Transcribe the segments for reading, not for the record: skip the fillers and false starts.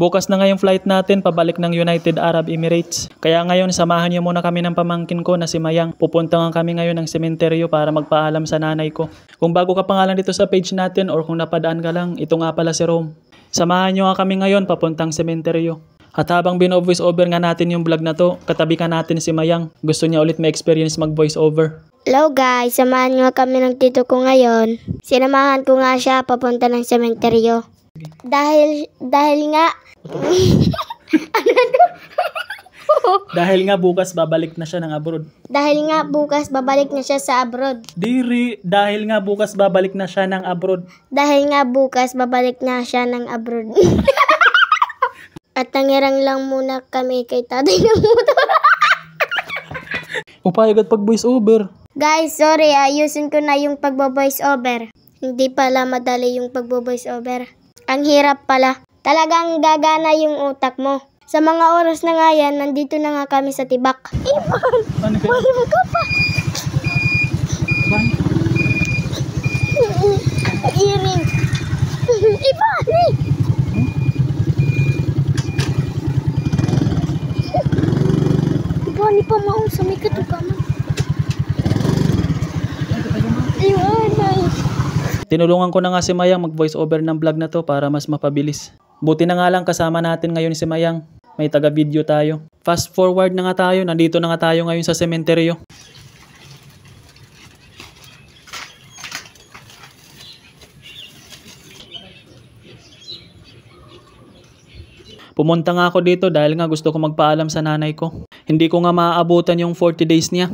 Bukas na ngayong flight natin pabalik ng United Arab Emirates. Kaya ngayon samahan niyo muna kami ng pamangkin ko na si Mayang. Pupunta nga kami ngayon ng sementeryo para magpaalam sa nanay ko. Kung bago ka pa nga lang dito sa page natin or kung napadaan ka lang, ito nga pala si Rome. Samahan niyo nga kami ngayon papuntang sementeryo. At habang bino-voice over nga natin yung vlog na to, katabi ka natin si Mayang. Gusto niya ulit ma-experience mag-voice over. Hello guys, samahan nga kami ng tito ko ngayon. Sinamahan ko nga siya papunta ng sementeryo. Dahil nga... Dahil nga bukas babalik na siya ng abroad. Dahil nga bukas babalik na siya sa abroad. Diri, dahil nga bukas babalik na siya ng abroad. Dahil nga bukas babalik na siya ng abroad. At nangirang lang muna kami kay tatay ng motor. Upayag at pag-voice over. Guys, sorry, ayusin ko na yung pagbo-voice over. Hindi pala madali yung pagbo-voice over. Ang hirap pala. Talagang gagana yung utak mo. Sa mga oras na nga yan, nandito na nga kami sa Tibak. Iban! Ano ka? Wala mo ka pa! Iring! Iban! Iban, pa maong sa may katukaman. Tinulungan ko na nga si Mayang mag-voice over ng vlog na to para mas mapabilis. Buti na nga lang kasama natin ngayon si Mayang. May taga-video tayo. Fast forward na nga tayo. Nandito na nga tayo ngayon sa sementeryo. Pumunta nga ako dito dahil nga gusto ko magpaalam sa nanay ko. Hindi ko nga maaabutan yung 40 days niya.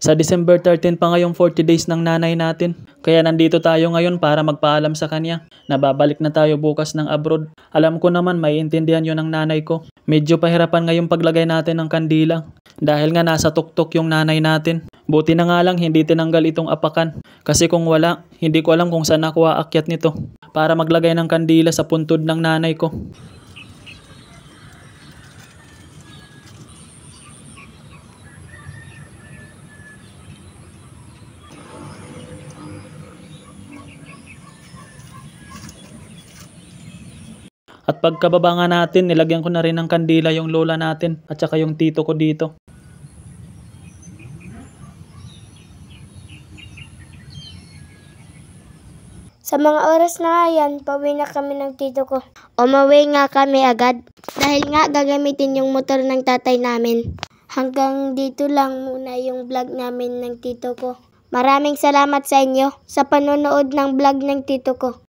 Sa December 13 pa nga yung 40 days ng nanay natin. Kaya nandito tayo ngayon para magpaalam sa kanya. Nababalik na tayo bukas ng abroad. Alam ko naman maiintindihan yun ng nanay ko. Medyo pahirapan nga yung paglagay natin ng kandila. Dahil nga nasa tuktok yung nanay natin. Buti na nga lang hindi tinanggal itong apakan. Kasi kung wala, hindi ko alam kung saan ako aakyat nito. Para maglagay ng kandila sa puntod ng nanay ko. At pagkababa nga natin, nilagyan ko na rin ng kandila yung lola natin at saka yung tito ko dito. Sa mga oras na yan, pauwi na kami ng tito ko. Umuwi nga kami agad. Dahil nga gagamitin yung motor ng tatay namin. Hanggang dito lang muna yung vlog namin ng tito ko. Maraming salamat sa inyo sa panonood ng vlog ng tito ko.